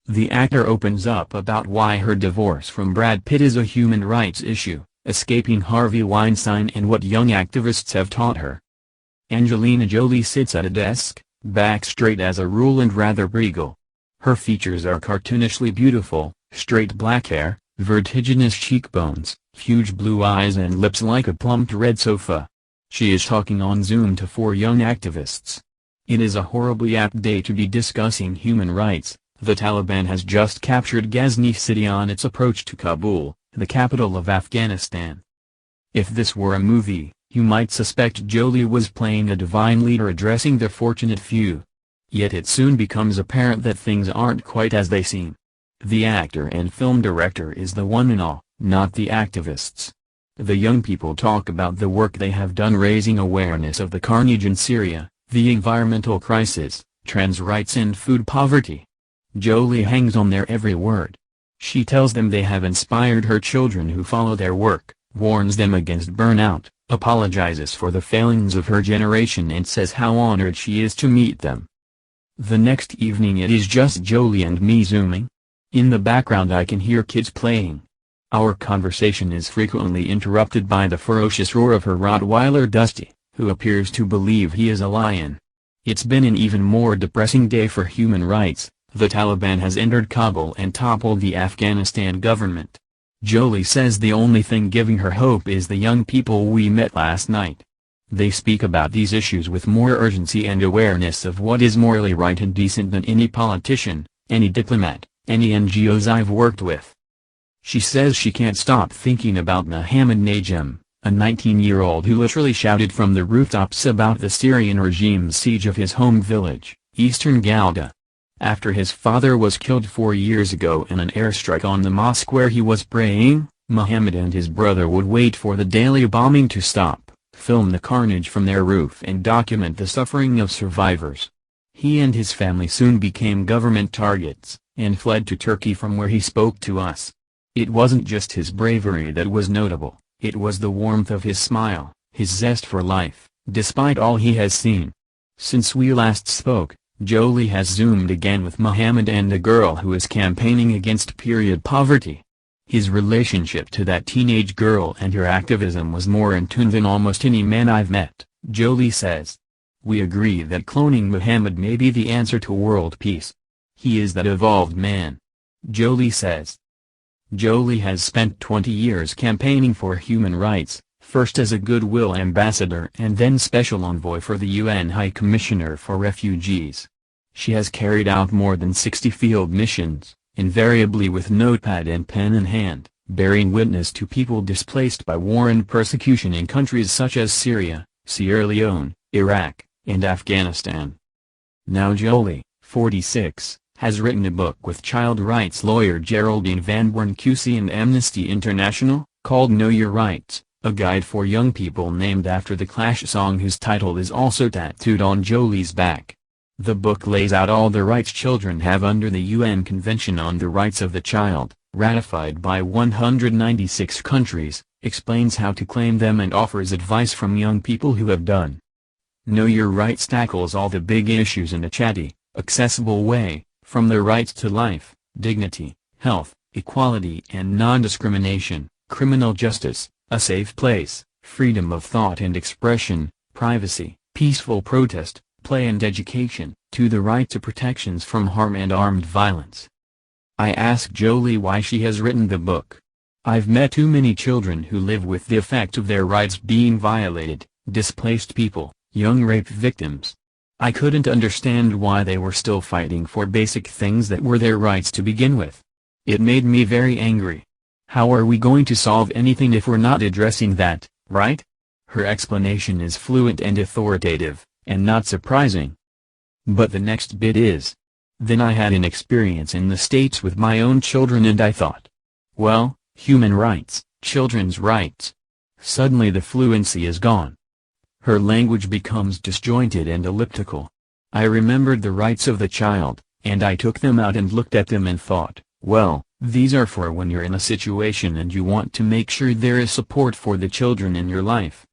The actor opens up about why her divorce from Brad Pitt is a human rights issue, escaping Harvey Weinstein and what young activists have taught her. Angelina Jolie sits at a desk, back straight as a rule and rather regal. Her features are cartoonishly beautiful, straight black hair, vertiginous cheekbones, huge blue eyes and lips like a plumped red sofa. She is talking on Zoom to 4 young activists. It is a horribly apt day to be discussing human rights. The Taliban has just captured Ghazni city on its approach to Kabul, the capital of Afghanistan. If this were a movie, you might suspect Jolie was playing a divine leader addressing the fortunate few. Yet it soon becomes apparent that things aren't quite as they seem. The actor and film director is the one in awe, not the activists. The young people talk about the work they have done raising awareness of the carnage in Syria, the environmental crisis, trans rights and food poverty. Jolie hangs on their every word. She tells them they have inspired her children who follow their work, warns them against burnout, apologizes for the failings of her generation and says how honored she is to meet them. The next evening it is just Jolie and me zooming. In the background I can hear kids playing. Our conversation is frequently interrupted by the ferocious roar of her Rottweiler Dusty, who appears to believe he is a lion. It's been an even more depressing day for human rights. The Taliban has entered Kabul and toppled the Afghanistan government. Jolie says the only thing giving her hope is the young people we met last night. They speak about these issues with more urgency and awareness of what is morally right and decent than any politician, any diplomat, any NGOs I've worked with. She says she can't stop thinking about Mohammed Najm, a 19-year-old who literally shouted from the rooftops about the Syrian regime's siege of his home village, eastern Ghouta. After his father was killed 4 years ago in an airstrike on the mosque where he was praying, Mohammed and his brother would wait for the daily bombing to stop, film the carnage from their roof and document the suffering of survivors. He and his family soon became government targets, and fled to Turkey from where he spoke to us. It wasn't just his bravery that was notable, it was the warmth of his smile, his zest for life, despite all he has seen. Since we last spoke, Jolie has zoomed again with Mohammed and a girl who is campaigning against period poverty. His relationship to that teenage girl and her activism was more in tune than almost any man I've met, Jolie says. We agree that cloning Mohammed may be the answer to world peace. He is that evolved man. Jolie says. Jolie has spent 20 years campaigning for human rights, first as a goodwill ambassador and then special envoy for the UN High Commissioner for Refugees. She has carried out more than 60 field missions, invariably with notepad and pen in hand, bearing witness to people displaced by war and persecution in countries such as Syria, Sierra Leone, Iraq, and Afghanistan. Now Jolie, 46, has written a book with child rights lawyer Geraldine Van Born QC and Amnesty International, called Know Your Rights, a guide for young people named after the Clash song whose title is also tattooed on Jolie's back. The book lays out all the rights children have under the UN Convention on the Rights of the Child, ratified by 196 countries, explains how to claim them and offers advice from young people who have done. Know Your Rights tackles all the big issues in a chatty, accessible way, from the rights to life, dignity, health, equality and non-discrimination, criminal justice, a safe place, freedom of thought and expression, privacy, peaceful protest, play and education, to the right to protections from harm and armed violence. I asked Jolie why she has written the book. I've met too many children who live with the effect of their rights being violated, displaced people, young rape victims. I couldn't understand why they were still fighting for basic things that were their rights to begin with. It made me very angry. How are we going to solve anything if we're not addressing that, right? Her explanation is fluent and authoritative, and not surprising. But the next bit is. Then I had an experience in the States with my own children and I thought. Well, human rights, children's rights. Suddenly the fluency is gone. Her language becomes disjointed and elliptical. I remembered the rights of the child, and I took them out and looked at them and thought, well, these are for when you're in a situation and you want to make sure there is support for the children in your life.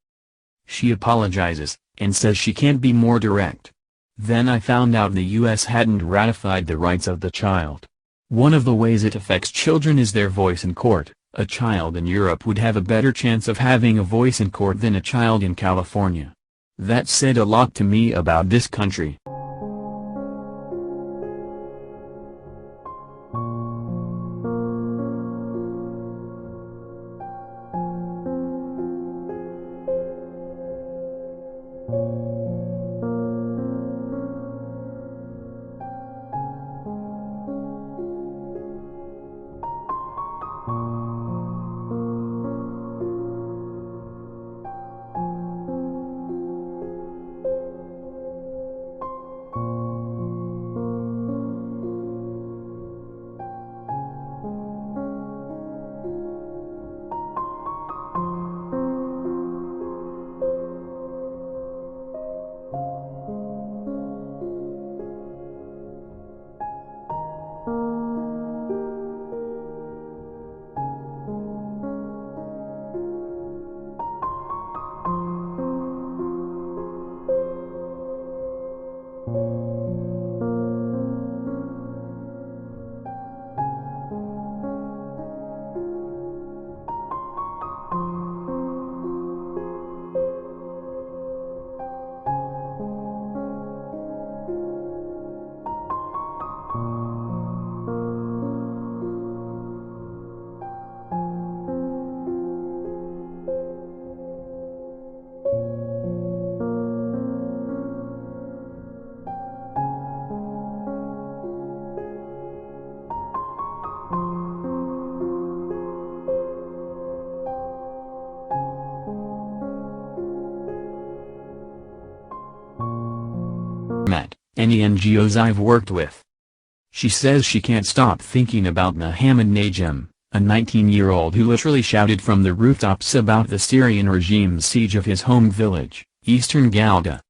She apologizes, and says she can't be more direct. Then I found out the US hadn't ratified the rights of the child. One of the ways it affects children is their voice in court. A child in Europe would have a better chance of having a voice in court than a child in California. That said a lot to me about this country. Met any NGOs I've worked with. She says she can't stop thinking about Mohammed Najm, a 19-year-old who literally shouted from the rooftops about the Syrian regime's siege of his home village, eastern Ghouta.